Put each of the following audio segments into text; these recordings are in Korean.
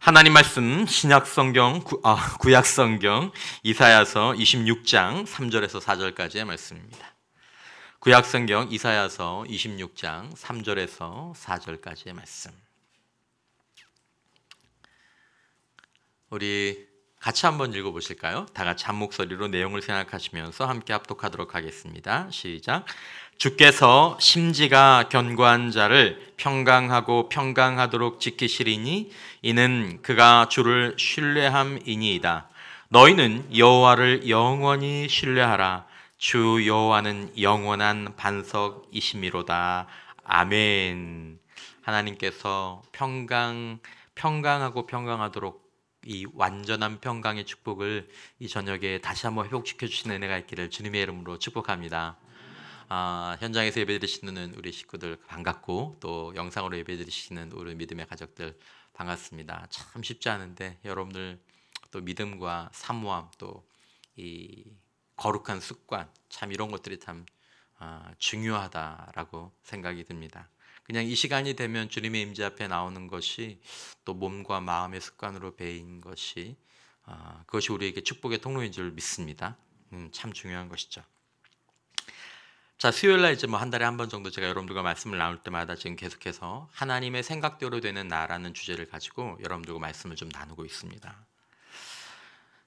하나님 말씀 신약성경 구약성경 이사야서 26장 3절에서 4절까지의 말씀입니다. 구약성경 이사야서 26장 3절에서 4절까지의 말씀. 우리 같이 한번 읽어보실까요? 다 같이 한 목소리로 내용을 생각하시면서 함께 합독하도록 하겠습니다. 시작. 주께서 심지가 견고한 자를 평강하고 평강하도록 지키시리니 이는 그가 주를 신뢰함이니이다. 너희는 여호와를 영원히 신뢰하라. 주 여호와는 영원한 반석이시미로다. 아멘. 하나님께서 평강하고 평강하도록 이 완전한 평강의 축복을 이 저녁에 다시 한번 회복시켜 주시는 은혜가 있기를 주님의 이름으로 축복합니다. 현장에서 예배드리시는 우리 식구들 반갑고 또 영상으로 예배드리시는 우리 믿음의 가족들 반갑습니다. 참 쉽지 않은데 여러분들 또 믿음과 사모함 또 이 거룩한 습관 참 이런 것들이 참 중요하다라고 생각이 듭니다. 그냥 이 시간이 되면 주님의 임재 앞에 나오는 것이 또 몸과 마음의 습관으로 배인 것이 그것이 우리에게 축복의 통로인 줄 믿습니다. 참 중요한 것이죠. 자, 수요일 날 이제 한 달에 한 번 정도 제가 여러분들과 말씀을 나눌 때마다 지금 계속해서 하나님의 생각대로 되는 나라는 주제를 가지고 여러분들과 말씀을 좀 나누고 있습니다.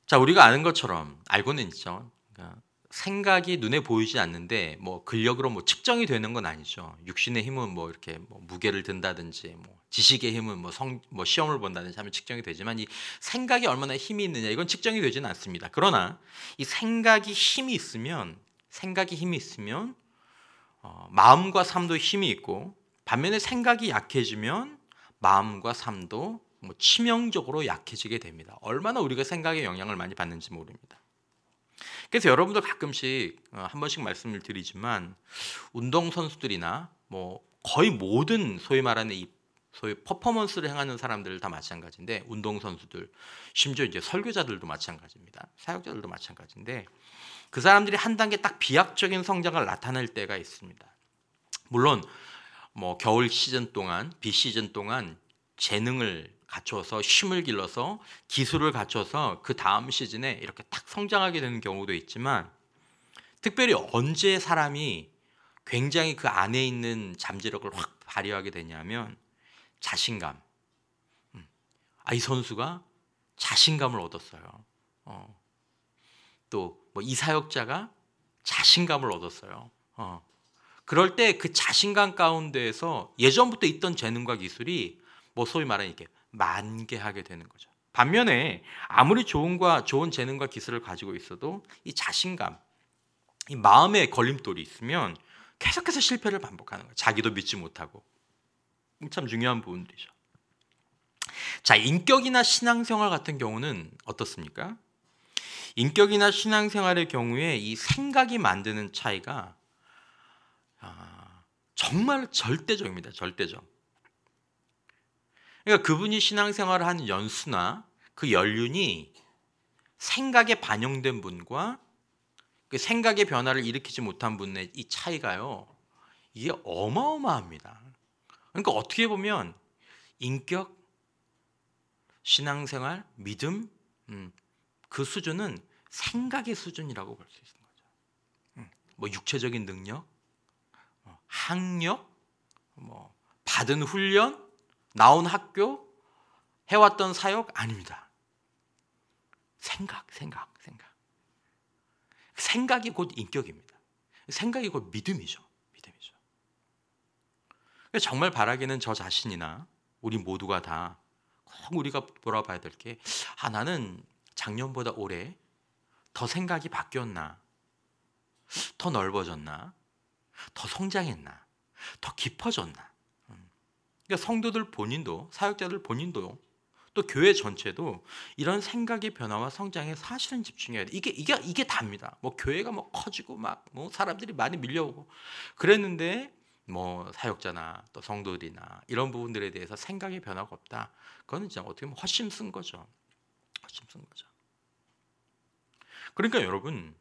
자, 우리가 아는 것처럼 알고는 있죠. 그러니까 생각이 눈에 보이지 않는데 근력으로 측정이 되는 건 아니죠. 육신의 힘은 이렇게 무게를 든다든지 지식의 힘은 시험을 본다든지 하면 측정이 되지만 이 생각이 얼마나 힘이 있느냐 이건 측정이 되지는 않습니다. 그러나 이 생각이 힘이 있으면 마음과 삶도 힘이 있고 반면에 생각이 약해지면 마음과 삶도 치명적으로 약해지게 됩니다. 얼마나 우리가 생각에 영향을 많이 받는지 모릅니다. 그래서 여러분들 가끔씩 한 번씩 말씀을 드리지만 운동선수들이나 거의 모든 소위 말하는 소위 퍼포먼스를 행하는 사람들 다 마찬가지인데 운동선수들 심지어 이제 설교자들도 마찬가지입니다. 사역자들도 마찬가지인데 그 사람들이 한 단계 딱 비약적인 성장을 나타낼 때가 있습니다. 물론 겨울 시즌 동안 비시즌 동안 재능을 갖춰서 힘을 길러서 기술을 갖춰서 그 다음 시즌에 이렇게 탁 성장하게 되는 경우도 있지만 특별히 언제 사람이 굉장히 그 안에 있는 잠재력을 확 발휘하게 되냐면 자신감. 이 선수가 자신감을 얻었어요. 또 이 사역자가 자신감을 얻었어요. 그럴 때 그 자신감 가운데에서 예전부터 있던 재능과 기술이 소위 말하는 이렇게 만개하게 되는 거죠. 반면에 아무리 좋은 재능과 기술을 가지고 있어도 이 자신감, 이 마음의 걸림돌이 있으면 계속해서 실패를 반복하는 거예요. 자기도 믿지 못하고. 참 중요한 부분들이죠. 자, 인격이나 신앙생활 같은 경우는 어떻습니까? 인격이나 신앙생활의 경우에 이 생각이 만드는 차이가 정말 절대적입니다. 절대적. 그러니까 그분이 신앙생활을 하는 연수나 그 연륜이 생각에 반영된 분과 그 생각의 변화를 일으키지 못한 분의 이 차이가요. 이게 어마어마합니다. 그러니까 어떻게 보면 인격, 신앙생활, 믿음 그 수준은 생각의 수준이라고 볼 수 있는 거죠. 육체적인 능력, 학력, 받은 훈련, 나온 학교, 해왔던 사역 아닙니다. 생각이 곧 인격입니다. 생각이 곧 믿음이죠. 정말 바라기는 저 자신이나 우리 모두가 다 꼭 우리가 돌아봐야 될 게 나는 작년보다 올해 더 생각이 바뀌었나? 더 넓어졌나? 더 성장했나? 더 깊어졌나? 그러니까 성도들 본인도 사역자들 본인도 또 교회 전체도 이런 생각의 변화와 성장에 사실은 집중해야 돼. 이게 답니다. 교회가 커지고 사람들이 많이 밀려오고 그랬는데 사역자나 또 성도들이나 이런 부분들에 대해서 생각의 변화가 없다. 그거는 진짜 어떻게 보면 헛심 쓴 거죠. 그러니까 여러분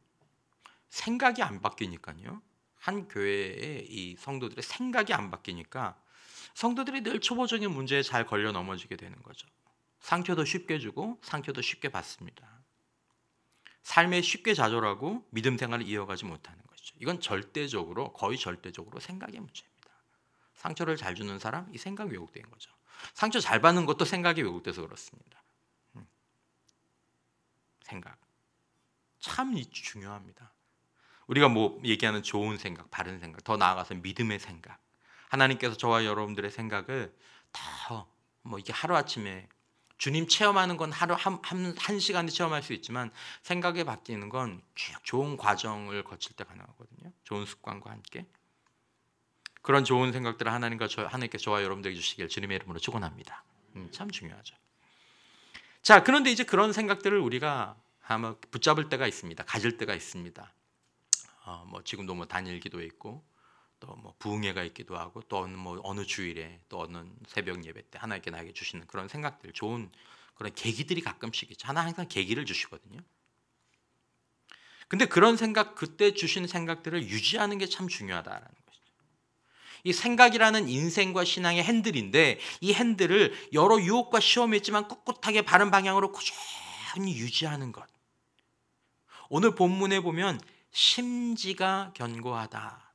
생각이 안 바뀌니까요. 한 교회의 이 성도들의 생각이 안 바뀌니까 성도들이 늘 초보적인 문제에 잘 걸려 넘어지게 되는 거죠. 상처도 쉽게 주고 상처도 쉽게 받습니다. 삶에 쉽게 좌절하고 믿음 생활을 이어가지 못하는 것이죠. 이건 절대적으로, 거의 절대적으로 생각의 문제입니다. 상처를 잘 주는 사람, 이 생각이 왜곡된 거죠. 상처 잘 받는 것도 생각이 왜곡돼서 그렇습니다. 생각 참 중요합니다. 우리가 뭐 얘기하는 좋은 생각, 바른 생각, 더 나아가서 믿음의 생각, 하나님께서 저와 여러분들의 생각을 다 뭐 이게 하루아침에 주님 체험하는 건 하루 한 시간에 체험할 수 있지만 생각이 바뀌는 건 쭉 좋은 과정을 거칠 때 가능하거든요. 좋은 습관과 함께 그런 좋은 생각들을 하나님께서 저와 여러분들에게 주시길 주님의 이름으로 축원합니다. 참 중요하죠. 자, 그런데 이제 그런 생각들을 우리가 아마 붙잡을 때가 있습니다. 가질 때가 있습니다. 뭐 지금도 뭐 단일 기도에 있고 또 뭐 부흥회가 있기도 하고 또 어느 주일에 또 어느 새벽 예배 때 하나님께 나에게 주시는 그런 생각들, 좋은 그런 계기들이 가끔씩 있죠. 하나 항상 계기를 주시거든요. 근데 그런 생각, 그때 주시는 생각들을 유지하는 게 참 중요하다라는 것이죠. 이 생각이라는 인생과 신앙의 핸들인데 이 핸들을 여러 유혹과 시험이 있지만 꿋꿋하게 바른 방향으로 꾸준히 유지하는 것. 오늘 본문에 보면 심지가 견고하다.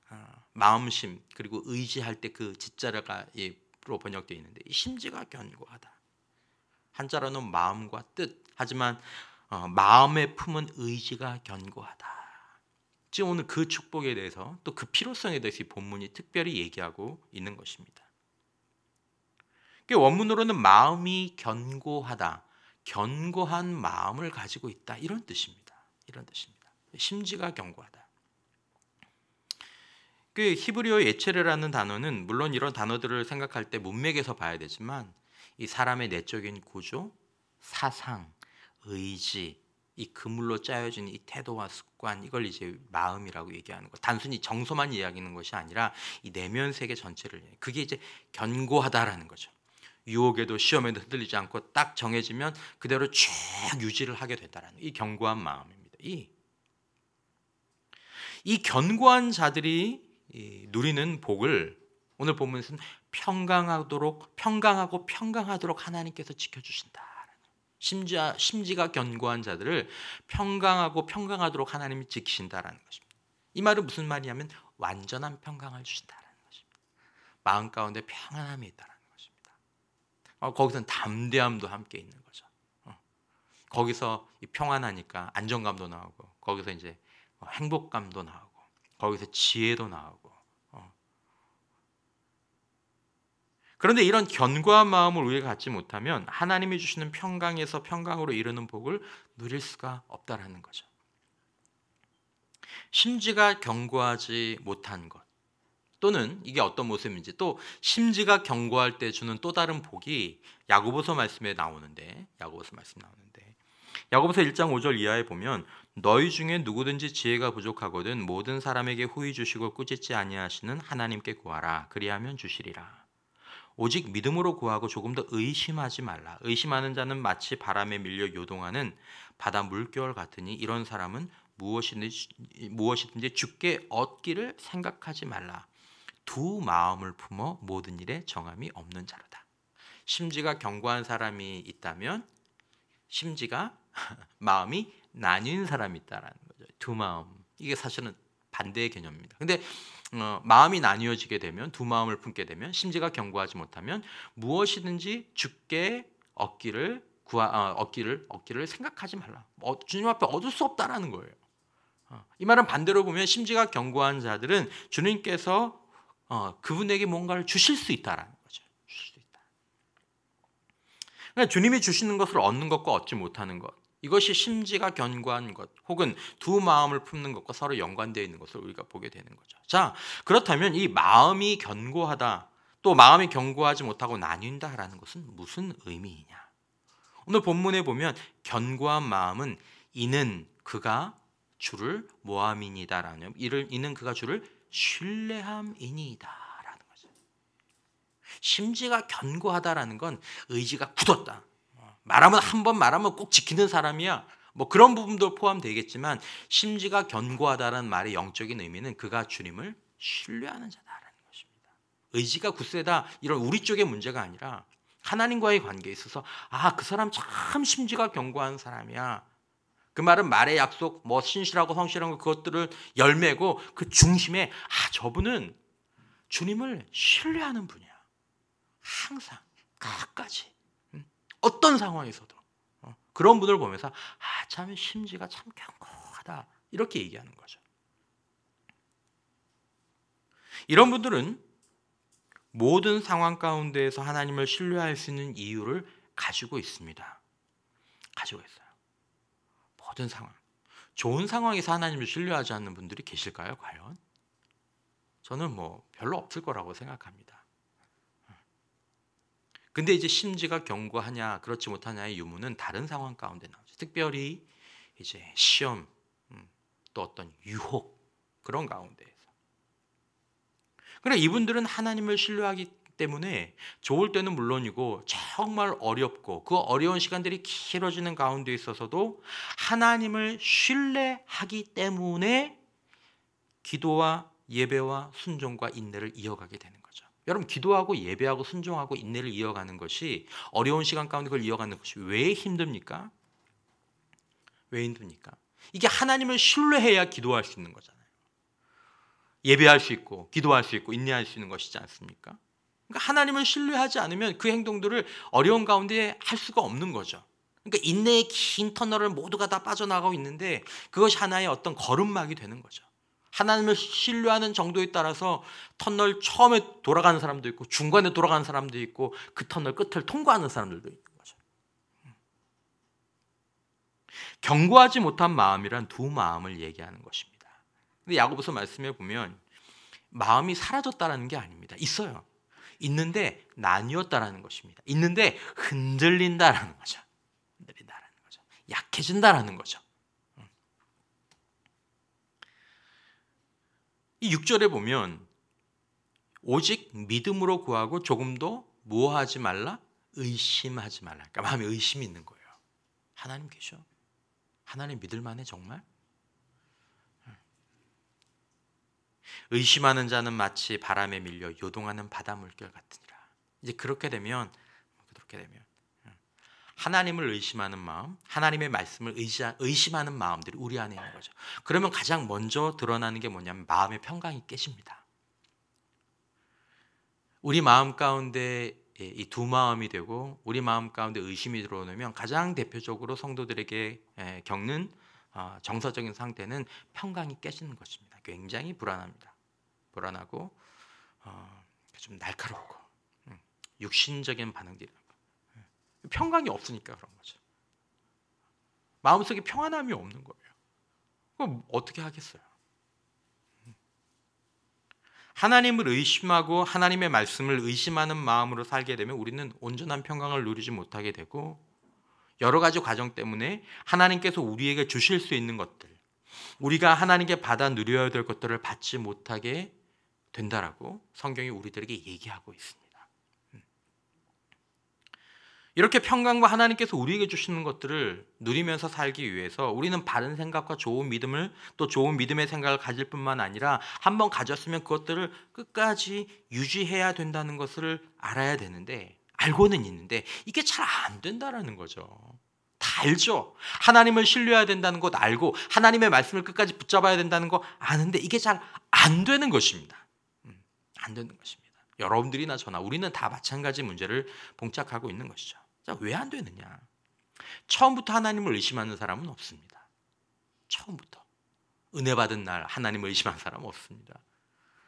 마음심 그리고 의지할 때 그 지자로 번역되어 있는데 이 심지가 견고하다. 한자로는 마음과 뜻. 하지만 마음의 품은 의지가 견고하다. 지금 오늘 그 축복에 대해서 또 그 필요성에 대해서 이 본문이 특별히 얘기하고 있는 것입니다. 원문으로는 마음이 견고하다. 견고한 마음을 가지고 있다. 이런 뜻입니다. 이런 뜻입니다. 심지가 견고하다. 그 히브리어 예체르라는 단어는 물론 이런 단어들을 생각할 때 문맥에서 봐야 되지만 이 사람의 내적인 구조, 사상, 의지, 이 그물로 짜여진 이 태도와 습관, 이걸 이제 마음이라고 얘기하는 것. 단순히 정서만 이야기하는 것이 아니라 이 내면 세계 전체를, 그게 이제 견고하다라는 거죠. 유혹에도 시험에도 흔들리지 않고 딱 정해지면 그대로 쭉 유지를 하게 된다라는 이 견고한 마음입니다. 이 견고한 자들이 누리는 복을 오늘 본문에서는 평강하고 평강하도록 하나님께서 지켜주신다. 심지가 견고한 자들을 평강하고 평강하도록 하나님이 지키신다라는 것입니다. 이 말은 무슨 말이냐면 완전한 평강을 주신다라는 것입니다. 마음 가운데 평안함이 있다라는 것입니다. 거기서는 담대함도 함께 있는 거죠. 거기서 이 평안하니까 안정감도 나오고 거기서 이제 행복감도 나오고 거기서 지혜도 나오고. 그런데 이런 견고한 마음을 우리가 갖지 못하면 하나님이 주시는 평강에서 평강으로 이르는 복을 누릴 수가 없다라는 거죠. 심지가 견고하지 못한 것 또는 이게 어떤 모습인지, 또 심지가 견고할 때 주는 또 다른 복이 야고보서 말씀에 나오는데 야고보서 1장 5절 이하에 보면 너희 중에 누구든지 지혜가 부족하거든 모든 사람에게 후히 주시고 꾸짖지 아니하시는 하나님께 구하라. 그리하면 주시리라. 오직 믿음으로 구하고 조금 더 의심하지 말라. 의심하는 자는 마치 바람에 밀려 요동하는 바다 물결 같으니 이런 사람은 무엇이든지 주께 얻기를 생각하지 말라. 두 마음을 품어 모든 일에 정함이 없는 자로다. 심지가 견고한 사람이 있다면 심지가 마음이 나뉜 사람이 있다라는 거죠. 두 마음. 이게 사실은 반대의 개념입니다. 근데 마음이 나뉘어지게 되면, 두 마음을 품게 되면, 심지가 견고하지 못하면 무엇이든지 주께 얻기를 생각하지 말라. 주님 앞에 얻을 수 없다라는 거예요. 이 말은 반대로 보면 심지가 견고한 자들은 주님께서 그분에게 뭔가를 주실 수 있다라는 거죠. 주실 수 있다. 그러니까 주님이 주시는 것을 얻는 것과 얻지 못하는 것, 이것이 심지가 견고한 것 혹은 두 마음을 품는 것과 서로 연관되어 있는 것을 우리가 보게 되는 거죠. 자, 그렇다면 이 마음이 견고하다, 또 마음이 견고하지 못하고 나뉜다라는 것은 무슨 의미이냐? 오늘 본문에 보면 견고한 마음은 이는 그가 주를 모함이니다라는, 이는 그가 주를 신뢰함이니다라는 거죠. 심지가 견고하다라는 건 의지가 굳었다. 말하면 한 번 말하면 꼭 지키는 사람이야. 뭐 그런 부분도 포함되겠지만 심지가 견고하다라는 말의 영적인 의미는 그가 주님을 신뢰하는 자다라는 것입니다. 의지가 굳세다 이런 우리 쪽의 문제가 아니라 하나님과의 관계에 있어서 그 사람 참 심지가 견고한 사람이야. 그 말은 말의 약속, 뭐 신실하고 성실한 거 그것들을 열매고 그 중심에 저분은 주님을 신뢰하는 분이야. 항상 끝까지 어떤 상황에서도 그런 분을 보면서 참 심지가 참 견고하다 이렇게 얘기하는 거죠. 이런 분들은 모든 상황 가운데에서 하나님을 신뢰할 수 있는 이유를 가지고 있습니다. 가지고 있어요. 모든 상황. 좋은 상황에서 하나님을 신뢰하지 않는 분들이 계실까요? 과연? 저는 별로 없을 거라고 생각합니다. 근데 이제 심지가 견고하냐 그렇지 못하냐의 유무는 다른 상황 가운데 나오죠. 특별히 이제 시험, 또 어떤 유혹 그런 가운데에서. 그래 이분들은 하나님을 신뢰하기 때문에 좋을 때는 물론이고 정말 어렵고 그 어려운 시간들이 길어지는 가운데 있어서도 하나님을 신뢰하기 때문에 기도와 예배와 순종과 인내를 이어가게 되는 거죠. 여러분 기도하고 예배하고 순종하고 인내를 이어가는 것이 어려운 시간 가운데 그걸 이어가는 것이 왜 힘듭니까? 왜 힘듭니까? 이게 하나님을 신뢰해야 기도할 수 있는 거잖아요. 예배할 수 있고 기도할 수 있고 인내할 수 있는 것이지 않습니까? 그러니까 하나님을 신뢰하지 않으면 그 행동들을 어려운 가운데 할 수가 없는 거죠. 그러니까 인내의 긴 터널을 모두가 다 빠져나가고 있는데 그것이 하나의 어떤 걸음막이 되는 거죠. 하나님을 신뢰하는 정도에 따라서 터널 처음에 돌아가는 사람도 있고 중간에 돌아가는 사람도 있고 그 터널 끝을 통과하는 사람들도 있는 거죠. 견고하지 못한 마음이란 두 마음을 얘기하는 것입니다. 근데 야고보서 말씀에 보면 마음이 사라졌다는 게 아닙니다. 있어요. 있는데 나뉘었다라는 것입니다. 있는데 흔들린다라는 거죠. 흔들린다라는 거죠. 약해진다라는 거죠. 이 6절에 보면 오직 믿음으로 구하고 조금도 무엇하지 말라? 의심하지 말라. 그러니까 마음에 의심이 있는 거예요. 하나님 계셔? 하나님 믿을 만해 정말? 의심하는 자는 마치 바람에 밀려 요동하는 바다 물결 같으니라. 이제 그렇게 되면 하나님을 의심하는 마음, 하나님의 말씀을 의심하는 마음들이 우리 안에 있는 거죠. 그러면 가장 먼저 드러나는 게 뭐냐면 마음의 평강이 깨집니다. 우리 마음 가운데 이 두 마음이 되고 우리 마음 가운데 의심이 들어오면 가장 대표적으로 성도들에게 겪는 정서적인 상태는 평강이 깨지는 것입니다. 굉장히 불안합니다. 불안하고 좀 날카롭고 육신적인 반응들이 평강이 없으니까 그런 거죠. 마음속에 평안함이 없는 거예요. 그럼 어떻게 하겠어요? 하나님을 의심하고 하나님의 말씀을 의심하는 마음으로 살게 되면 우리는 온전한 평강을 누리지 못하게 되고 여러 가지 과정 때문에 하나님께서 우리에게 주실 수 있는 것들, 우리가 하나님께 받아 누려야 될 것들을 받지 못하게 된다라고 성경이 우리들에게 얘기하고 있습니다. 이렇게 평강과 하나님께서 우리에게 주시는 것들을 누리면서 살기 위해서 우리는 바른 생각과 좋은 믿음을 또 좋은 믿음의 생각을 가질 뿐만 아니라 한번 가졌으면 그것들을 끝까지 유지해야 된다는 것을 알아야 되는데 알고는 있는데 이게 잘 안 된다라는 거죠. 다 알죠. 하나님을 신뢰해야 된다는 것 알고 하나님의 말씀을 끝까지 붙잡아야 된다는 거 아는데 이게 잘 안 되는 것입니다. 안 되는 것입니다. 여러분들이나 저나 우리는 다 마찬가지 문제를 봉착하고 있는 것이죠. 자, 왜 안 되느냐? 처음부터 하나님을 의심하는 사람은 없습니다. 처음부터 은혜 받은 날 하나님을 의심한 사람은 없습니다.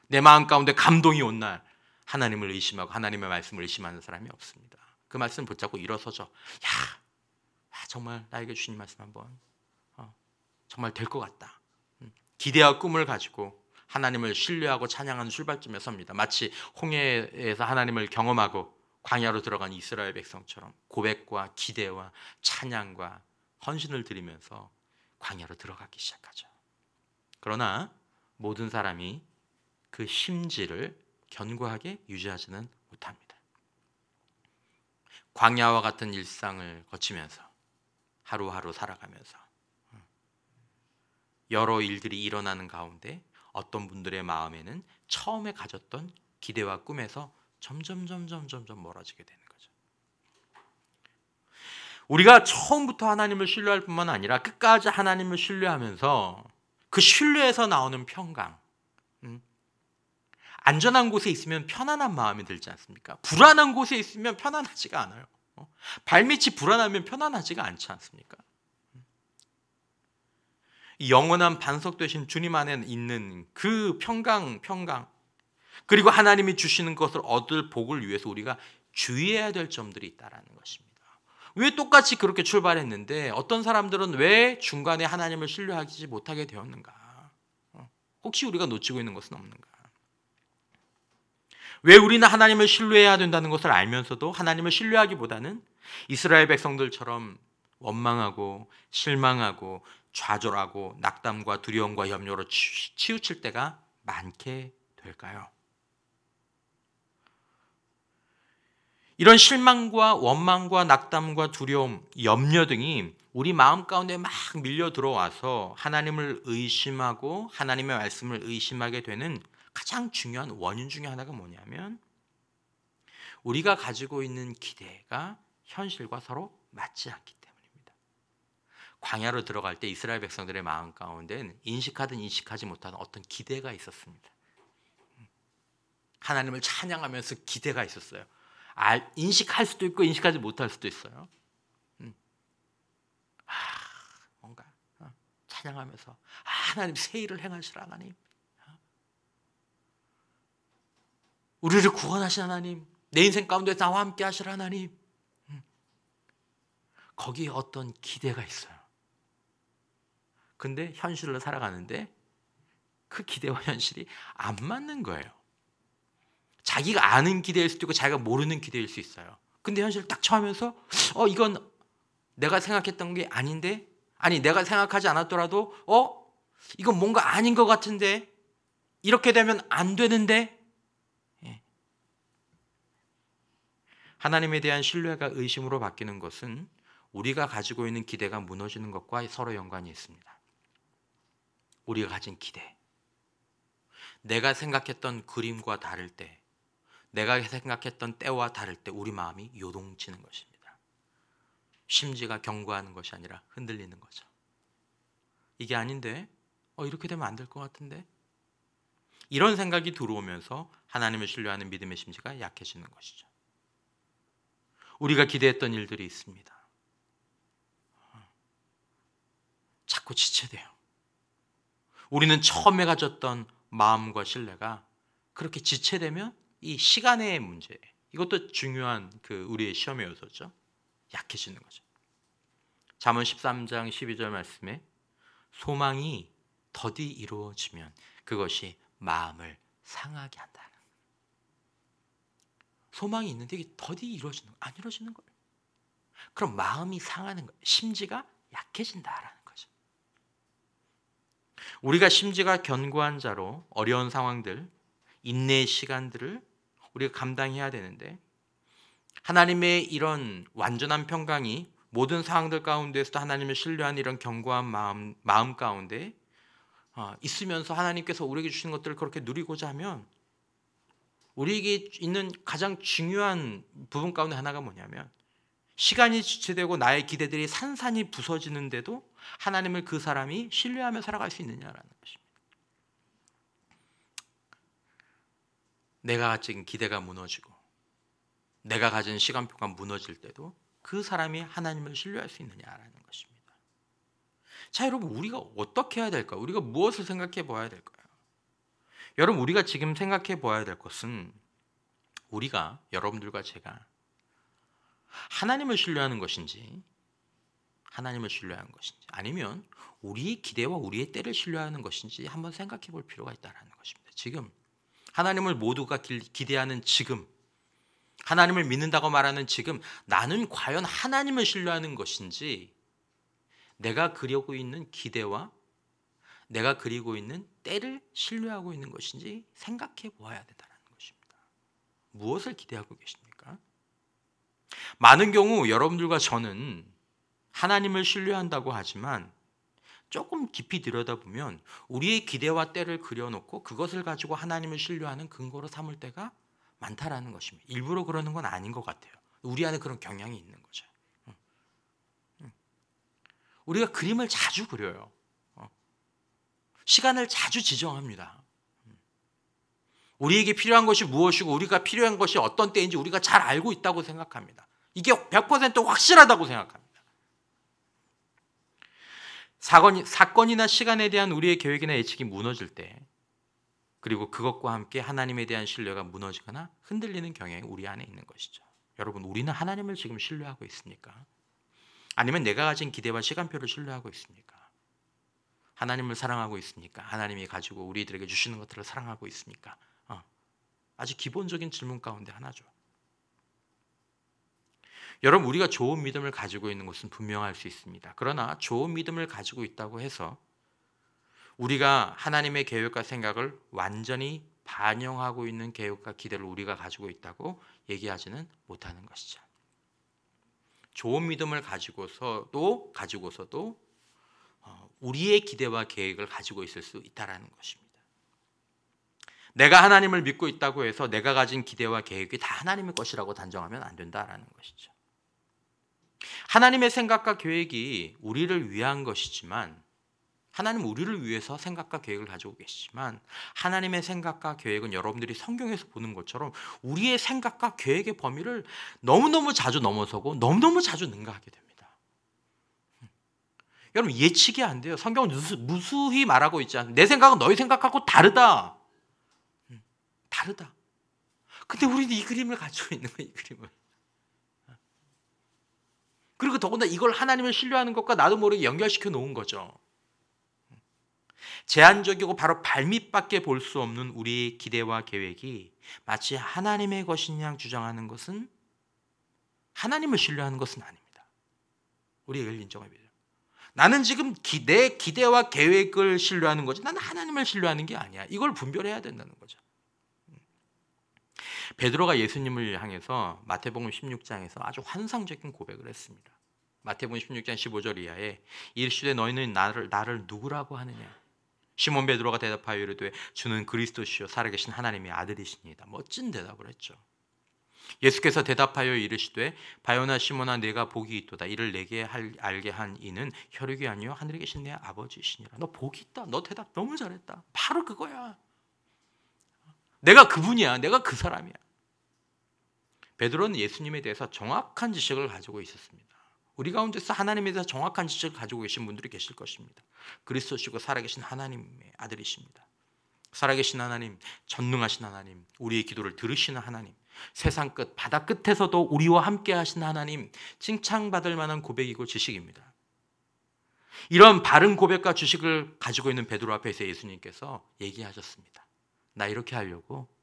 내 마음 가운데 감동이 온 날 하나님을 의심하고 하나님의 말씀을 의심하는 사람이 없습니다. 그 말씀 붙잡고 일어서죠. 정말 나에게 주신 말씀 한번 정말 될 것 같다. 기대와 꿈을 가지고 하나님을 신뢰하고 찬양하는 출발점에 섭니다. 마치 홍해에서 하나님을 경험하고 광야로 들어간 이스라엘 백성처럼 고백과 기대와 찬양과 헌신을 드리면서 광야로 들어가기 시작하죠. 그러나 모든 사람이 그 심지를 견고하게 유지하지는 못합니다. 광야와 같은 일상을 거치면서 하루하루 살아가면서 여러 일들이 일어나는 가운데 어떤 분들의 마음에는 처음에 가졌던 기대와 꿈에서 점점 멀어지게 되는 거죠. 우리가 처음부터 하나님을 신뢰할 뿐만 아니라 끝까지 하나님을 신뢰하면서 그 신뢰에서 나오는 평강, 안전한 곳에 있으면 편안한 마음이 들지 않습니까? 불안한 곳에 있으면 편안하지가 않아요. 발밑이 불안하면 편안하지가 않지 않습니까? 영원한 반석 되신 주님 안에 있는 그 평강, 그리고 하나님이 주시는 것을 얻을 복을 위해서 우리가 주의해야 될 점들이 있다는 것입니다. 왜 똑같이 그렇게 출발했는데 어떤 사람들은 왜 중간에 하나님을 신뢰하지 못하게 되었는가? 혹시 우리가 놓치고 있는 것은 없는가? 왜 우리는 하나님을 신뢰해야 된다는 것을 알면서도 하나님을 신뢰하기보다는 이스라엘 백성들처럼 원망하고 실망하고 좌절하고 낙담과 두려움과 염려로 치우칠 때가 많게 될까요? 이런 실망과 원망과 낙담과 두려움, 염려 등이 우리 마음 가운데 막 밀려 들어와서 하나님을 의심하고 하나님의 말씀을 의심하게 되는 가장 중요한 원인 중에 하나가 뭐냐면 우리가 가지고 있는 기대가 현실과 서로 맞지 않기 때문입니다. 광야로 들어갈 때 이스라엘 백성들의 마음 가운데는 인식하든 인식하지 못하는 어떤 기대가 있었습니다. 하나님을 찬양하면서 기대가 있었어요. 인식할 수도 있고 인식하지 못할 수도 있어요. 뭔가 찬양하면서 하나님 새 일을 행하시라 하나님, 우리를 구원하신 하나님, 내 인생 가운데 나와 함께 하시라 하나님. 거기에 어떤 기대가 있어요. 근데 현실로 살아가는데 그 기대와 현실이 안 맞는 거예요. 자기가 아는 기대일 수도 있고 자기가 모르는 기대일 수 있어요. 근데 현실을 딱 처하면서 이건 내가 생각했던 게 아닌데, 아니 내가 생각하지 않았더라도 이건 뭔가 아닌 것 같은데, 이렇게 되면 안 되는데. 하나님에 대한 신뢰가 의심으로 바뀌는 것은 우리가 가지고 있는 기대가 무너지는 것과 서로 연관이 있습니다. 우리가 가진 기대, 내가 생각했던 그림과 다를 때, 내가 생각했던 때와 다를 때 우리 마음이 요동치는 것입니다. 심지가 견고하는 것이 아니라 흔들리는 거죠. 이게 아닌데, 이렇게 되면 안 될 것 같은데, 이런 생각이 들어오면서 하나님을 신뢰하는 믿음의 심지가 약해지는 것이죠. 우리가 기대했던 일들이 있습니다. 자꾸 지체돼요. 우리는 처음에 가졌던 마음과 신뢰가 그렇게 지체되면 이 시간의 문제, 이것도 중요한 우리의 시험의 요소죠. 약해지는 거죠. 잠언 13장 12절 말씀에 소망이 더디 이루어지면 그것이 마음을 상하게 한다. 소망이 있는데 이게 더디 이루어지는 거, 안 이루어지는 거예요. 그럼 마음이 상하는 거예요. 심지가 약해진다라는 거죠. 우리가 심지가 견고한 자로 어려운 상황들, 인내의 시간들을 우리가 감당해야 되는데, 하나님의 이런 완전한 평강이 모든 상황들 가운데서도 하나님을 신뢰하는 이런 견고한 마음 가운데 있으면서 하나님께서 우리에게 주신 것들을 그렇게 누리고자 하면 우리에게 있는 가장 중요한 부분 가운데 하나가 뭐냐면, 시간이 지체되고 나의 기대들이 산산이 부서지는데도 하나님을 그 사람이 신뢰하며 살아갈 수 있느냐라는 것입니다. 내가 가진 기대가 무너지고 내가 가진 시간표가 무너질 때도 그 사람이 하나님을 신뢰할 수 있느냐라는 것입니다. 자, 여러분, 우리가 어떻게 해야 될까요? 우리가 무엇을 생각해 봐야 될까요? 여러분, 우리가 지금 생각해 봐야 될 것은 우리가, 여러분들과 제가 하나님을 신뢰하는 것인지, 하나님을 신뢰하는 것인지, 아니면 우리의 기대와 우리의 때를 신뢰하는 것인지 한번 생각해 볼 필요가 있다는 것입니다. 지금 하나님을 모두가 기대하는 지금, 하나님을 믿는다고 말하는 지금, 나는 과연 하나님을 신뢰하는 것인지, 내가 그리고 있는 기대와 내가 그리고 있는 때를 신뢰하고 있는 것인지 생각해 보아야 된다는 것입니다. 무엇을 기대하고 계십니까? 많은 경우 여러분들과 저는 하나님을 신뢰한다고 하지만 조금 깊이 들여다보면 우리의 기대와 때를 그려놓고 그것을 가지고 하나님을 신뢰하는 근거로 삼을 때가 많다라는 것입니다. 일부러 그러는 건 아닌 것 같아요. 우리 안에 그런 경향이 있는 거죠. 우리가 그림을 자주 그려요. 시간을 자주 지정합니다. 우리에게 필요한 것이 무엇이고 우리가 필요한 것이 어떤 때인지 우리가 잘 알고 있다고 생각합니다. 이게 100% 확실하다고 생각합니다. 사건이나 시간에 대한 우리의 계획이나 예측이 무너질 때, 그리고 그것과 함께 하나님에 대한 신뢰가 무너지거나 흔들리는 경향이 우리 안에 있는 것이죠. 여러분, 우리는 하나님을 지금 신뢰하고 있습니까? 아니면 내가 가진 기대와 시간표를 신뢰하고 있습니까? 하나님을 사랑하고 있습니까? 하나님이 가지고 우리들에게 주시는 것들을 사랑하고 있습니까? 아주 기본적인 질문 가운데 하나죠. 여러분, 우리가 좋은 믿음을 가지고 있는 것은 분명할 수 있습니다. 그러나 좋은 믿음을 가지고 있다고 해서 우리가 하나님의 계획과 생각을 완전히 반영하고 있는 계획과 기대를 우리가 가지고 있다고 얘기하지는 못하는 것이죠. 좋은 믿음을 가지고서도 우리의 기대와 계획을 가지고 있을 수 있다는 것입니다. 내가 하나님을 믿고 있다고 해서 내가 가진 기대와 계획이 다 하나님의 것이라고 단정하면 안 된다는 것이죠. 하나님의 생각과 계획이 우리를 위한 것이지만, 하나님은 우리를 위해서 생각과 계획을 가지고 계시지만, 하나님의 생각과 계획은 여러분들이 성경에서 보는 것처럼 우리의 생각과 계획의 범위를 너무너무 자주 넘어서고 너무너무 자주 능가하게 됩니다. 여러분, 예측이 안 돼요. 성경은 무수히 말하고 있지 않습니까? 내 생각은 너희 생각하고 다르다. 근데 우리는 이 그림을 가지고 있는 거예요. 이 그림을. 그리고 더군다나 이걸 하나님을 신뢰하는 것과 나도 모르게 연결시켜 놓은 거죠. 제한적이고 바로 발밑밖에 볼 수 없는 우리의 기대와 계획이 마치 하나님의 것인 양 주장하는 것은 하나님을 신뢰하는 것은 아닙니다. 우리가 이걸 인정해야 돼요. 나는 지금 내 기대와 계획을 신뢰하는 거지 나는 하나님을 신뢰하는 게 아니야. 이걸 분별해야 된다는 거죠. 베드로가 예수님을 향해서 마태복음 16장에서 아주 환상적인 고백을 했습니다. 마태복음 16장 15절 이하에 이르시되 너희는 나를 누구라고 하느냐? 시몬 베드로가 대답하여 이르되 주는 그리스도시요 살아계신 하나님의 아들이시니이다. 멋진 대답을 했죠. 예수께서 대답하여 이르시되 바요나 시몬아 내가 복이 있도다. 이를 내게 알게 한 이는 혈육이 아니요 하늘에 계신 내 아버지시니라. 너 복이 있다. 너 대답 너무 잘했다. 바로 그거야. 내가 그분이야. 내가 그 사람이야. 베드로는 예수님에 대해서 정확한 지식을 가지고 있었습니다. 우리 가운데서 하나님에 대해서 정확한 지식을 가지고 계신 분들이 계실 것입니다. 그리스도시고 살아계신 하나님의 아들이십니다. 살아계신 하나님, 전능하신 하나님, 우리의 기도를 들으시는 하나님, 세상 끝, 바다 끝에서도 우리와 함께 하신 하나님, 칭찬받을 만한 고백이고 지식입니다. 이런 바른 고백과 지식을 가지고 있는 베드로 앞에서 예수님께서 얘기하셨습니다. 나 이렇게 하려고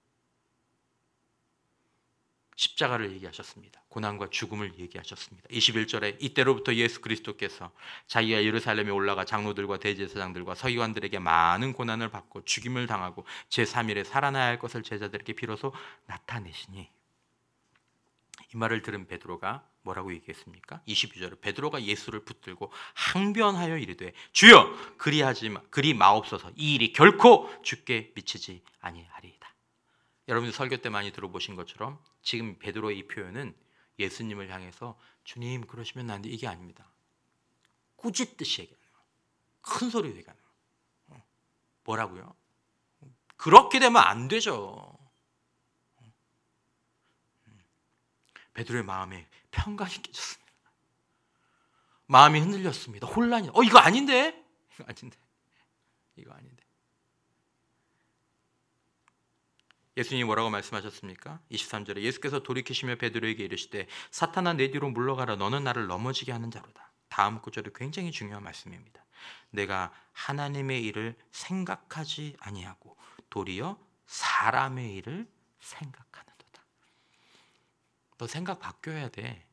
십자가를 얘기하셨습니다. 고난과 죽음을 얘기하셨습니다. 21절에 이때로부터 예수 그리스도께서 자기가 예루살렘에 올라가 장로들과 대제사장들과 서기관들에게 많은 고난을 받고 죽임을 당하고 제3일에 살아나야 할 것을 제자들에게 비로소 나타내시니, 이 말을 들은 베드로가 뭐라고 얘기했습니까? 22절에 베드로가 예수를 붙들고 항변하여 이르되 주여 그리 마옵소서. 이 일이 결코 주께 미치지 아니하리이다. 여러분들 설교 때 많이 들어보신 것처럼 지금 베드로의 이 표현은 예수님을 향해서 주님 그러시면 안 돼, 이게 아닙니다. 꾸짖듯이 얘기하는 거예요. 큰 소리로 얘기하는 거예요. 뭐라고요? 그렇게 되면 안 되죠. 베드로의 마음에 평강이 깨졌습니다. 마음이 흔들렸습니다. 혼란이. 이거 아닌데? 이거 아닌데. 예수님이 뭐라고 말씀하셨습니까? 23절에 예수께서 돌이키시며 베드로에게 이르시되 사탄아 내 뒤로 물러가라. 너는 나를 넘어지게 하는 자로다. 다음 구절이 굉장히 중요한 말씀입니다. 내가 하나님의 일을 생각하지 아니하고 도리어 사람의 일을 생각하는도다. 너 생각 바뀌어야 돼.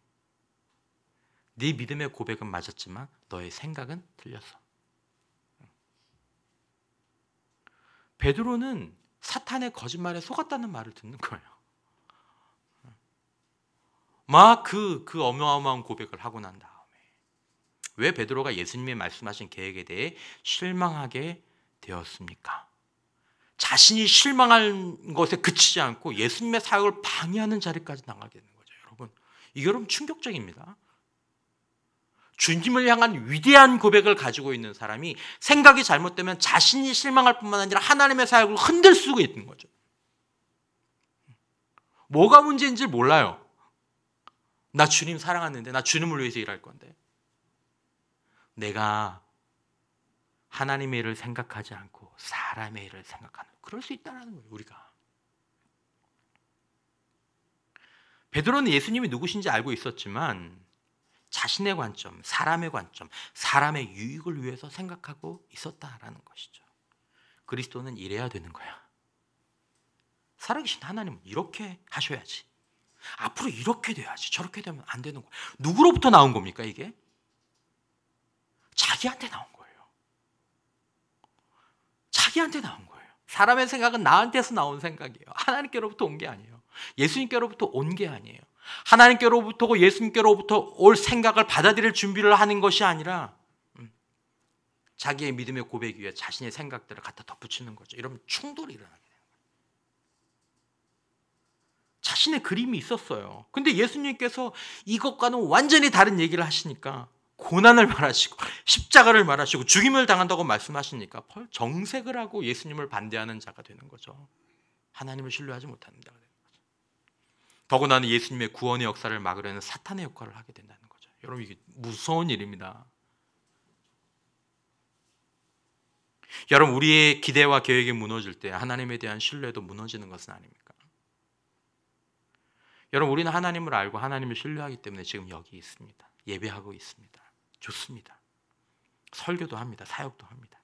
네 믿음의 고백은 맞았지만 너의 생각은 틀렸어. 베드로는 사탄의 거짓말에 속았다는 말을 듣는 거예요. 막 그 어마어마한 고백을 하고 난 다음에 왜 베드로가 예수님이 말씀하신 계획에 대해 실망하게 되었습니까? 자신이 실망한 것에 그치지 않고 예수님의 사역을 방해하는 자리까지 나가게 되는 거죠. 여러분, 이게 여러분 충격적입니다. 주님을 향한 위대한 고백을 가지고 있는 사람이 생각이 잘못되면 자신이 실망할 뿐만 아니라 하나님의 사역을 흔들 수가 있는 거죠. 뭐가 문제인지 몰라요. 나 주님 사랑하는데, 나 주님을 위해서 일할 건데. 내가 하나님의 일을 생각하지 않고 사람의 일을 생각하는, 그럴 수 있다는 거예요, 우리가. 베드로는 예수님이 누구신지 알고 있었지만 자신의 관점, 사람의 관점, 사람의 유익을 위해서 생각하고 있었다라는 것이죠. 그리스도는 이래야 되는 거야. 살아계신 하나님은 이렇게 하셔야지. 앞으로 이렇게 돼야지. 저렇게 되면 안 되는 거야. 누구로부터 나온 겁니까, 이게? 자기한테 나온 거예요. 자기한테 나온 거예요. 사람의 생각은 나한테서 나온 생각이에요. 하나님께로부터 온 게 아니에요. 예수님께로부터 온 게 아니에요. 하나님께로부터고 예수님께로부터 올 생각을 받아들일 준비를 하는 것이 아니라 자기의 믿음의 고백 위에 자신의 생각들을 갖다 덧붙이는 거죠. 이러면 충돌이 일어나게 돼요. 자신의 그림이 있었어요. 근데 예수님께서 이것과는 완전히 다른 얘기를 하시니까 고난을 말하시고 십자가를 말하시고 죽임을 당한다고 말씀하시니까 정색을 하고 예수님을 반대하는 자가 되는 거죠. 하나님을 신뢰하지 못하는 자가 되는 거죠. 더구나 예수님의 구원의 역사를 막으려는 사탄의 역할을 하게 된다는 거죠. 여러분, 이게 무서운 일입니다. 여러분, 우리의 기대와 계획이 무너질 때 하나님에 대한 신뢰도 무너지는 것은 아닙니까? 여러분, 우리는 하나님을 알고 하나님을 신뢰하기 때문에 지금 여기 있습니다. 예배하고 있습니다. 좋습니다. 설교도 합니다. 사역도 합니다.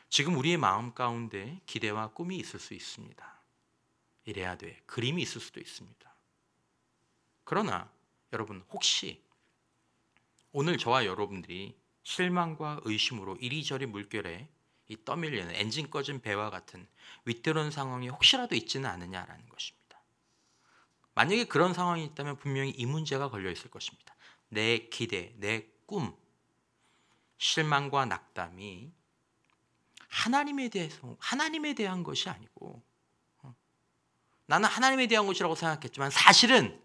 지금 우리의 마음 가운데 기대와 꿈이 있을 수 있습니다. 이래야 돼. 그림이 있을 수도 있습니다. 그러나 여러분, 혹시 오늘 저와 여러분들이 실망과 의심으로 이리저리 물결에 이 떠밀리는 엔진 꺼진 배와 같은 위태로운 상황이 혹시라도 있지는 않느냐라는 것입니다. 만약에 그런 상황이 있다면 분명히 이 문제가 걸려 있을 것입니다. 내 기대, 내 꿈, 실망과 낙담이 하나님에 대한 것이 아니고, 나는 하나님에 대한 것이라고 생각했지만 사실은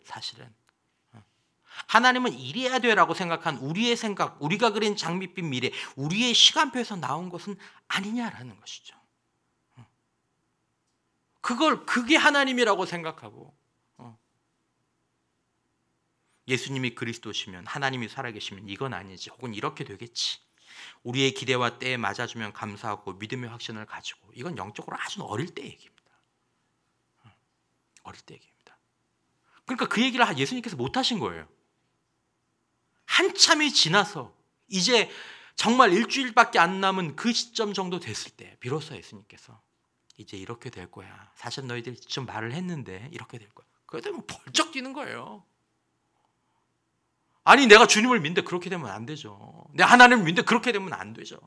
하나님은 이래야 돼라고 생각한 우리의 생각, 우리가 그린 장밋빛 미래, 우리의 시간표에서 나온 것은 아니냐라는 것이죠. 그게 하나님이라고 생각하고, 예수님이 그리스도시면, 하나님이 살아계시면 이건 아니지, 혹은 이렇게 되겠지, 우리의 기대와 때에 맞아주면 감사하고 믿음의 확신을 가지고, 이건 영적으로 아주 어릴 때 얘기입니다. 어릴 때 얘기입니다. 그러니까 그 얘기를 예수님께서 못하신 거예요. 한참이 지나서 이제 정말 일주일밖에 안 남은 그 시점 정도 됐을 때 비로소 예수님께서 이제 이렇게 될 거야. 사실 너희들이 좀 말을 했는데 이렇게 될 거야. 그래도 뭐 벌쩍 뛰는 거예요. 아니, 내가 주님을 믿는데 그렇게 되면 안 되죠. 내가 하나님을 믿는데 그렇게 되면 안 되죠.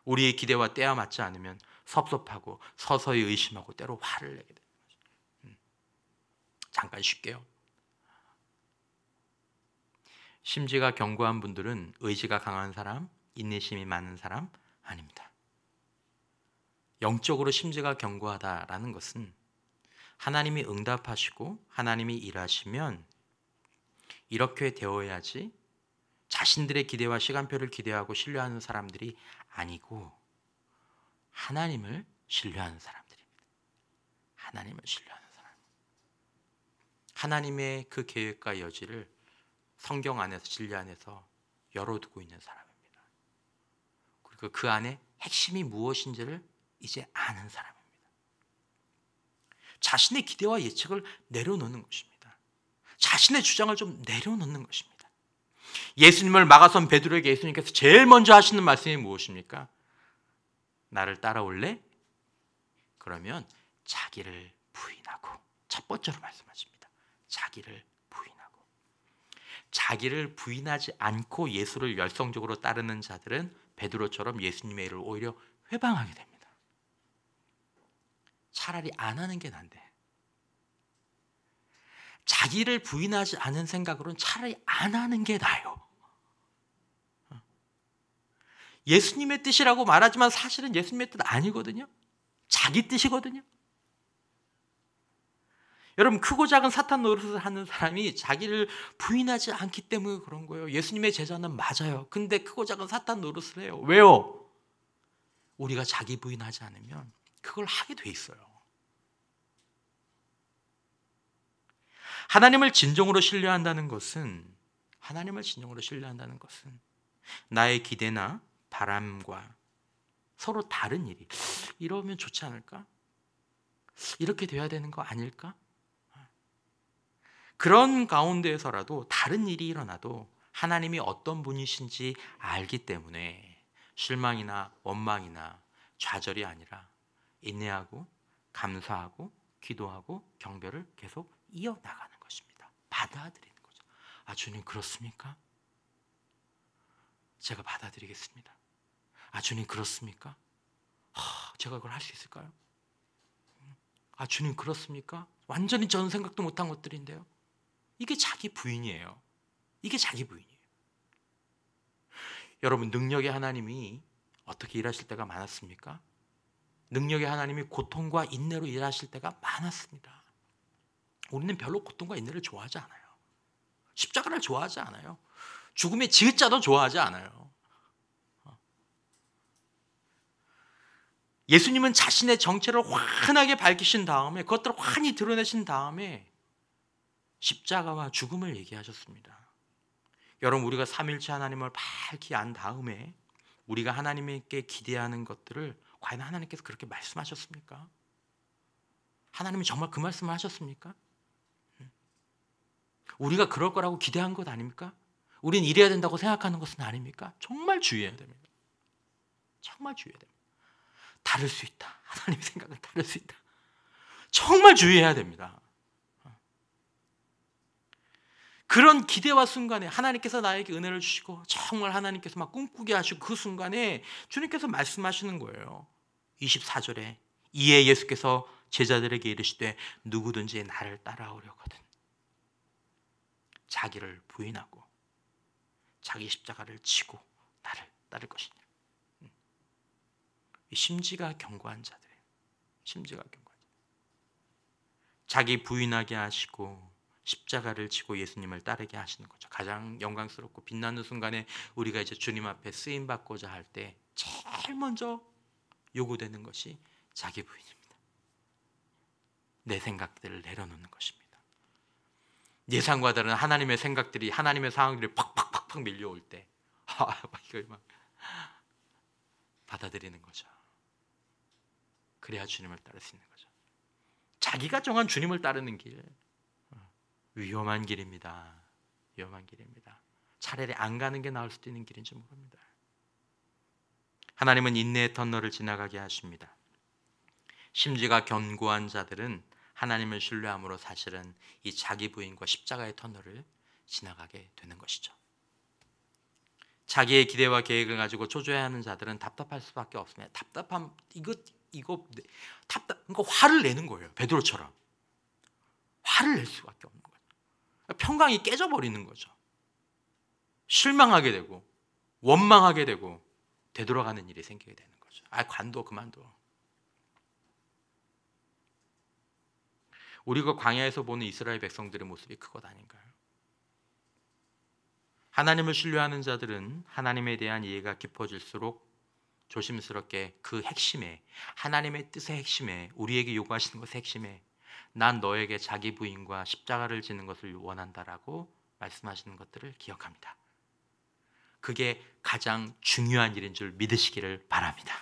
우리의 기대와 때와 맞지 않으면 섭섭하고 서서히 의심하고 때로 화를 내게 됩니다. 잠깐 쉴게요. 심지가 견고한 분들은 의지가 강한 사람, 인내심이 많은 사람 아닙니다. 영적으로 심지가 견고하다라는 것은 하나님이 응답하시고 하나님이 일하시면 이렇게 되어야지 자신들의 기대와 시간표를 기대하고 신뢰하는 사람들이 아니고 하나님을 신뢰하는 사람들입니다. 하나님을 신뢰하는 사람. 하나님의 그 계획과 여지를 성경 안에서, 진리 안에서 열어두고 있는 사람입니다. 그리고 그 안에 핵심이 무엇인지를 이제 아는 사람입니다. 자신의 기대와 예측을 내려놓는 것입니다. 자신의 주장을 좀 내려놓는 것입니다. 예수님을 막아선 베드로에게 예수님께서 제일 먼저 하시는 말씀이 무엇입니까? 나를 따라올래? 그러면 자기를 부인하고, 첫 번째로 말씀하십니다. 자기를 부인하고. 자기를 부인하지 않고 예수를 열성적으로 따르는 자들은 베드로처럼 예수님의 일을 오히려 회방하게 됩니다. 차라리 안 하는 게 난데, 자기를 부인하지 않은 생각으로는 차라리 안 하는 게 나아요. 예수님의 뜻이라고 말하지만 사실은 예수님의 뜻 아니거든요. 자기 뜻이거든요. 여러분, 크고 작은 사탄 노릇을 하는 사람이 자기를 부인하지 않기 때문에 그런 거예요. 예수님의 제자는 맞아요. 근데 크고 작은 사탄 노릇을 해요. 왜요? 우리가 자기 부인하지 않으면 그걸 하게 돼 있어요. 하나님을 진정으로 신뢰한다는 것은 나의 기대나 바람과 서로 다른 일이 이러면 좋지 않을까? 이렇게 돼야 되는 거 아닐까? 그런 가운데에서라도 다른 일이 일어나도 하나님이 어떤 분이신지 알기 때문에 실망이나 원망이나 좌절이 아니라 인내하고 감사하고 기도하고 경배를 계속 이어나가는 것입니다. 받아들이는 거죠. 아, 주님 그렇습니까? 제가 받아들이겠습니다. 아, 주님 그렇습니까? 제가 그걸 할 수 있을까요? 아, 주님 그렇습니까? 완전히 저는 생각도 못한 것들인데요. 이게 자기 부인이에요. 이게 자기 부인이에요. 여러분, 능력의 하나님이 어떻게 일하실 때가 많았습니까? 능력의 하나님이 고통과 인내로 일하실 때가 많았습니다. 우리는 별로 고통과 인내를 좋아하지 않아요. 십자가를 좋아하지 않아요. 죽음의 지읒자도 좋아하지 않아요. 예수님은 자신의 정체를 환하게 밝히신 다음에, 그것들을 환히 드러내신 다음에 십자가와 죽음을 얘기하셨습니다. 여러분, 우리가 삼일체 하나님을 밝히 안 다음에 우리가 하나님께 기대하는 것들을 과연 하나님께서 그렇게 말씀하셨습니까? 하나님이 정말 그 말씀을 하셨습니까? 우리가 그럴 거라고 기대한 것 아닙니까? 우린 이래야 된다고 생각하는 것은 아닙니까? 정말 주의해야 됩니다. 정말 주의해야 됩니다. 다를 수 있다. 하나님의 생각은 다를 수 있다. 정말 주의해야 됩니다. 그런 기대와 순간에 하나님께서 나에게 은혜를 주시고 정말 하나님께서 막 꿈꾸게 하시고 그 순간에 주님께서 말씀하시는 거예요. 24절에 이에 예수께서 제자들에게 이르시되 누구든지 나를 따라오려거든 자기를 부인하고 자기 십자가를 지고 나를 따를 것이냐. 심지가 견고한 자들이에요. 심지가 견고한 자들. 자기 부인하게 하시고 십자가를 지고 예수님을 따르게 하시는 거죠. 가장 영광스럽고 빛나는 순간에 우리가 이제 주님 앞에 쓰임 받고자 할 때 제일 먼저 요구되는 것이 자기 부인입니다. 내 생각들을 내려놓는 것입니다. 예상과 다른 하나님의 생각들이, 하나님의 상황들이 팍팍팍팍 밀려올 때 이걸 막 받아들이는 거죠. 그래야 주님을 따를 수 있는 거죠. 자기가 정한 주님을 따르는 길, 위험한 길입니다. 위험한 길입니다. 차라리 안 가는 게 나을 수도 있는 길인지 모릅니다. 하나님은 인내의 터널을 지나가게 하십니다. 심지가 견고한 자들은 하나님을 신뢰함으로 사실은 이 자기 부인과 십자가의 터널을 지나가게 되는 것이죠. 자기의 기대와 계획을 가지고 초조해하는 자들은 답답할 수밖에 없습니다. 답답함, 그러니까 화를 내는 거예요. 베드로처럼 화를 낼 수밖에 없는 거예요. 평강이 깨져버리는 거죠. 실망하게 되고 원망하게 되고 되돌아가는 일이 생기게 되는 거죠. 관둬, 그만둬. 우리가 광야에서 보는 이스라엘 백성들의 모습이 그것 아닌가요? 하나님을 신뢰하는 자들은 하나님에 대한 이해가 깊어질수록 조심스럽게 그 핵심에, 하나님의 뜻의 핵심에, 우리에게 요구하시는 것의 핵심에 난 너에게 자기 부인과 십자가를 지는 것을 원한다라고 말씀하시는 것들을 기억합니다. 그게 가장 중요한 일인 줄 믿으시기를 바랍니다.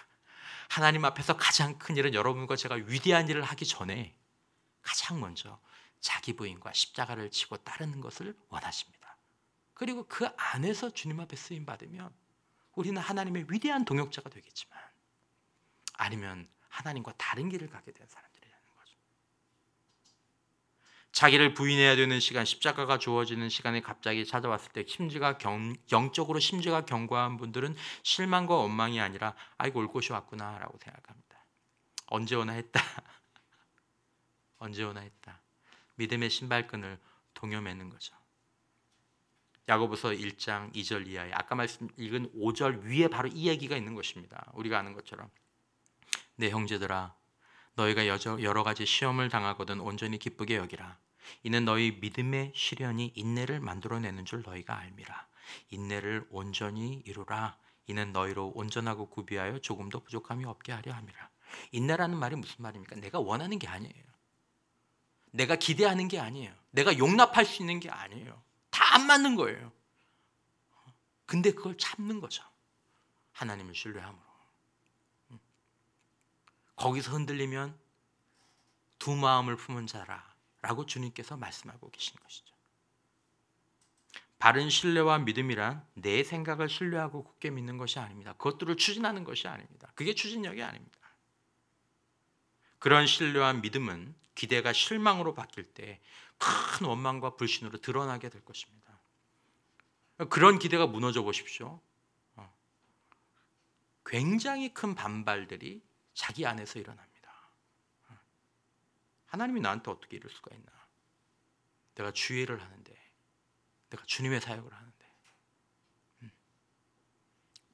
하나님 앞에서 가장 큰 일은 여러분과 제가 위대한 일을 하기 전에 가장 먼저 자기 부인과 십자가를 지고 따르는 것을 원하십니다. 그리고 그 안에서 주님 앞에 쓰임 받으면 우리는 하나님의 위대한 동역자가 되겠지만 아니면 하나님과 다른 길을 가게 된 사람들이라는 거죠. 자기를 부인해야 되는 시간, 십자가가 주어지는 시간에 갑자기 찾아왔을 때 영적으로 심지가 견고한 분들은 실망과 원망이 아니라 아이고 올 곳이 왔구나 라고 생각합니다. 언제 오나 했다. 언제 오나 했다. 믿음의 신발끈을 동여매는 거죠. 야고보서 1장 2절 이하에 아까 말씀 읽은 5절 위에 바로 이 얘기가 있는 것입니다. 우리가 아는 것처럼 내 형제들아 너희가 여러 가지 시험을 당하거든 온전히 기쁘게 여기라. 이는 너희 믿음의 시련이 인내를 만들어내는 줄 너희가 알미라. 인내를 온전히 이루라. 이는 너희로 온전하고 구비하여 조금도 부족함이 없게 하려 함이라. 인내라는 말이 무슨 말입니까? 내가 원하는 게 아니에요. 내가 기대하는 게 아니에요. 내가 용납할 수 있는 게 아니에요. 다 안 맞는 거예요. 근데 그걸 참는 거죠. 하나님을 신뢰함으로. 거기서 흔들리면 두 마음을 품은 자라라고 주님께서 말씀하고 계신 것이죠. 바른 신뢰와 믿음이란 내 생각을 신뢰하고 굳게 믿는 것이 아닙니다. 그것들을 추진하는 것이 아닙니다. 그게 추진력이 아닙니다. 그런 신뢰와 믿음은 기대가 실망으로 바뀔 때 큰 원망과 불신으로 드러나게 될 것입니다. 그런 기대가 무너져 보십시오. 굉장히 큰 반발들이 자기 안에서 일어납니다. 하나님이 나한테 어떻게 이럴 수가 있나? 내가 주의를 하는데, 내가 주님의 사역을 하는데,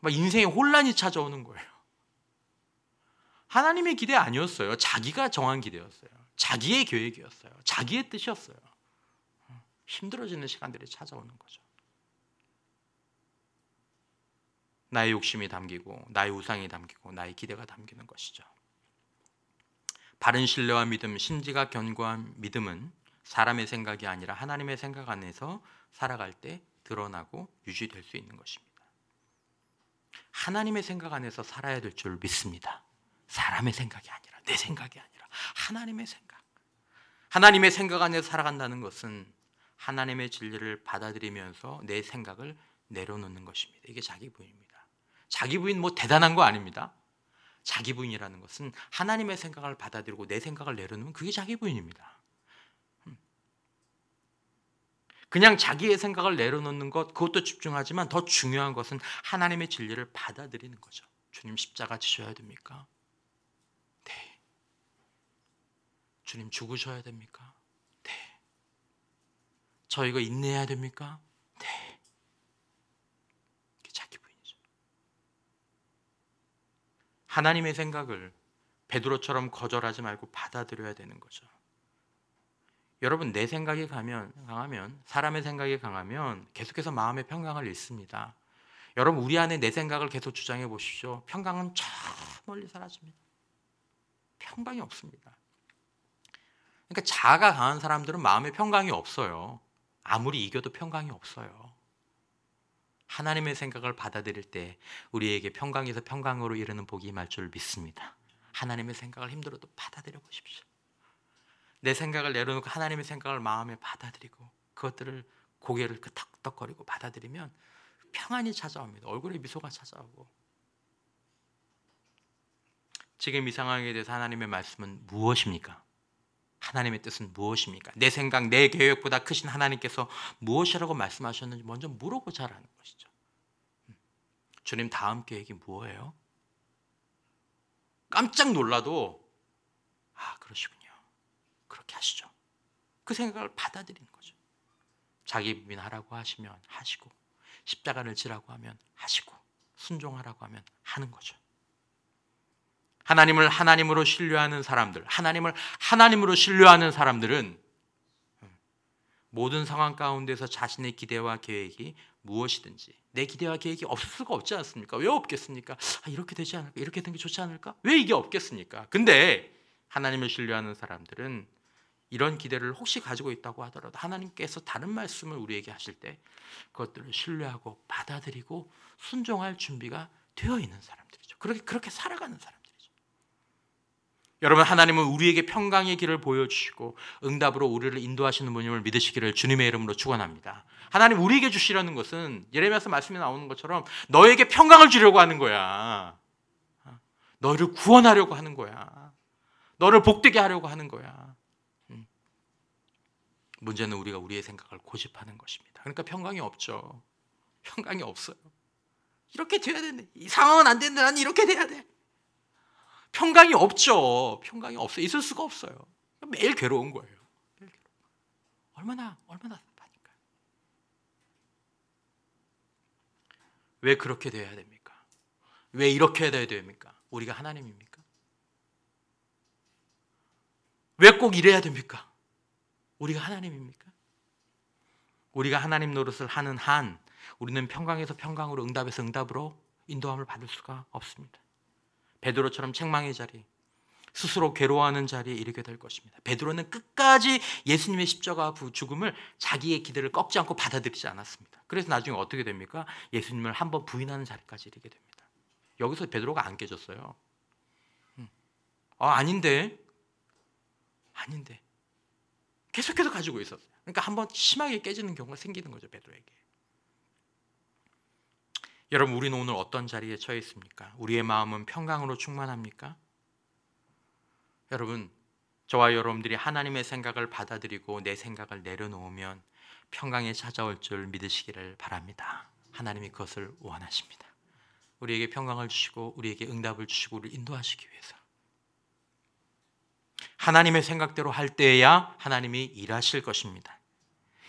막 인생에 혼란이 찾아오는 거예요. 하나님의 기대 아니었어요. 자기가 정한 기대였어요. 자기의 계획이었어요. 자기의 뜻이었어요. 힘들어지는 시간들이 찾아오는 거죠. 나의 욕심이 담기고 나의 우상이 담기고 나의 기대가 담기는 것이죠. 바른 신뢰와 믿음, 심지가 견고한 믿음은 사람의 생각이 아니라 하나님의 생각 안에서 살아갈 때 드러나고 유지될 수 있는 것입니다. 하나님의 생각 안에서 살아야 될 줄 믿습니다. 사람의 생각이 아니라, 내 생각이 아니라 하나님의 생각. 하나님의 생각 안에서 살아간다는 것은 하나님의 진리를 받아들이면서 내 생각을 내려놓는 것입니다. 이게 자기 부인입니다. 자기 부인 뭐 대단한 거 아닙니다. 자기 부인이라는 것은 하나님의 생각을 받아들이고 내 생각을 내려놓으면 그게 자기 부인입니다. 그냥 자기의 생각을 내려놓는 것, 그것도 집중하지만 더 중요한 것은 하나님의 진리를 받아들이는 거죠. 주님 십자가 지셔야 됩니까? 네. 주님 죽으셔야 됩니까? 네. 저 이거 인내해야 됩니까? 네. 이게 자기 부인이죠. 하나님의 생각을 베드로처럼 거절하지 말고 받아들여야 되는 거죠. 여러분, 내 생각이 강하면, 사람의 생각이 강하면 계속해서 마음의 평강을 잃습니다. 여러분, 우리 안에 내 생각을 계속 주장해 보십시오. 평강은 저 멀리 사라집니다. 평강이 없습니다. 그러니까 자아가 강한 사람들은 마음에 평강이 없어요. 아무리 이겨도 평강이 없어요. 하나님의 생각을 받아들일 때 우리에게 평강에서 평강으로 이르는 복이 임할 줄 믿습니다. 하나님의 생각을 힘들어도 받아들여 보십시오. 내 생각을 내려놓고 하나님의 생각을 마음에 받아들이고 그것들을 고개를 끄덕거리고 받아들이면 평안이 찾아옵니다. 얼굴에 미소가 찾아오고. 지금 이 상황에 대해서 하나님의 말씀은 무엇입니까? 하나님의 뜻은 무엇입니까? 내 생각, 내 계획보다 크신 하나님께서 무엇이라고 말씀하셨는지 먼저 물어보자 하는 것이죠. 주님 다음 계획이 뭐예요? 깜짝 놀라도 그러시군요. 그렇게 하시죠. 그 생각을 받아들이는 거죠. 자기 부인하라고 하시면 하시고, 십자가를 지라고 하면 하시고, 순종하라고 하면 하는 거죠. 하나님을 하나님으로 신뢰하는 사람들, 하나님을 하나님으로 신뢰하는 사람들은 모든 상황 가운데서 자신의 기대와 계획이 무엇이든지, 내 기대와 계획이 없을 수가 없지 않습니까? 왜 없겠습니까? 이렇게 되지 않을까? 이렇게 된 게 좋지 않을까? 왜 이게 없겠습니까? 근데 하나님을 신뢰하는 사람들은 이런 기대를 혹시 가지고 있다고 하더라도 하나님께서 다른 말씀을 우리에게 하실 때 그것들을 신뢰하고 받아들이고 순종할 준비가 되어 있는 사람들이죠. 그렇게 살아가는 사람들이죠. 여러분, 하나님은 우리에게 평강의 길을 보여주시고 응답으로 우리를 인도하시는 분임을 믿으시기를 주님의 이름으로 축원합니다. 하나님 우리에게 주시려는 것은 예레미야서 말씀에 나오는 것처럼 너에게 평강을 주려고 하는 거야. 너를 구원하려고 하는 거야. 너를 복되게 하려고 하는 거야. 문제는 우리가 우리의 생각을 고집하는 것입니다. 그러니까 평강이 없죠. 평강이 없어요. 이렇게 돼야 되는데, 이 상황은 안 되는데 나는 이렇게 돼야 돼. 평강이 없죠. 평강이 없어요. 있을 수가 없어요. 매일 괴로운 거예요. 매일 괴로운. 얼마나 답답하니까. 왜 그렇게 돼야 됩니까? 왜 이렇게 해야 됩니까? 우리가 하나님입니까? 왜 꼭 이래야 됩니까? 우리가 하나님입니까? 우리가 하나님 노릇을 하는 한 우리는 평강에서 평강으로, 응답에서 응답으로 인도함을 받을 수가 없습니다. 베드로처럼 책망의 자리, 스스로 괴로워하는 자리에 이르게 될 것입니다. 베드로는 끝까지 예수님의 십자가 죽음을 자기의 기대를 꺾지 않고 받아들이지 않았습니다. 그래서 나중에 어떻게 됩니까? 예수님을 한번 부인하는 자리까지 이르게 됩니다. 여기서 베드로가 안 깨졌어요. 아닌데 계속해서 가지고 있었어요. 그러니까 한번 심하게 깨지는 경우가 생기는 거죠, 베드로에게. 여러분, 우리는 오늘 어떤 자리에 처해 있습니까? 우리의 마음은 평강으로 충만합니까? 여러분, 저와 여러분들이 하나님의 생각을 받아들이고 내 생각을 내려놓으면 평강이 찾아올 줄 믿으시기를 바랍니다. 하나님이 그것을 원하십니다. 우리에게 평강을 주시고 우리에게 응답을 주시고 우리를 인도하시기 위해서. 하나님의 생각대로 할 때에야 하나님이 일하실 것입니다.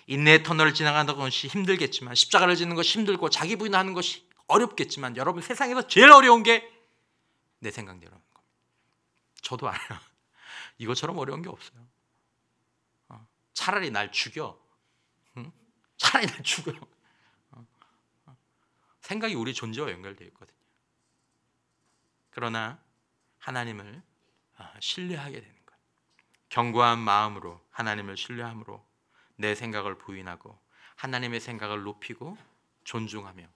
인내의 터널을 지나가는 것이 힘들겠지만, 십자가를 지는 것이 힘들고 자기 부인하는 것이 어렵겠지만, 여러분, 세상에서 제일 어려운 게 내 생각대로 하는 겁니다. 저도 알아요. 이것처럼 어려운 게 없어요. 차라리 날 죽여. 차라리 날 죽어요. 생각이 우리 존재와 연결되어 있거든요. 그러나 하나님을 신뢰하게 되는 거예요. 견고한 마음으로 하나님을 신뢰함으로 내 생각을 부인하고 하나님의 생각을 높이고 존중하며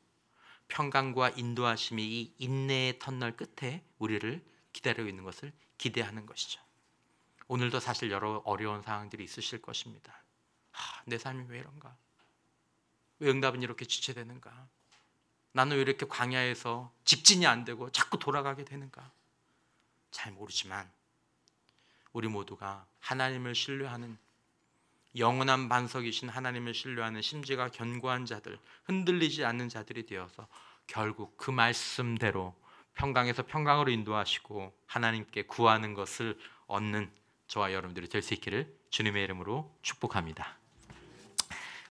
평강과 인도하심이 이 인내의 터널 끝에 우리를 기다리고 있는 것을 기대하는 것이죠. 오늘도 사실 여러 어려운 상황들이 있으실 것입니다. 내 삶이 왜 이런가? 왜 응답은 이렇게 지체되는가? 나는 왜 이렇게 광야에서 직진이 안 되고 자꾸 돌아가게 되는가? 잘 모르지만 우리 모두가 하나님을 신뢰하는, 영원한 반석이신 하나님을 신뢰하는 심지가 견고한 자들, 흔들리지 않는 자들이 되어서 결국 그 말씀대로 평강에서 평강으로 인도하시고 하나님께 구하는 것을 얻는 저와 여러분들이 될 수 있기를 주님의 이름으로 축복합니다.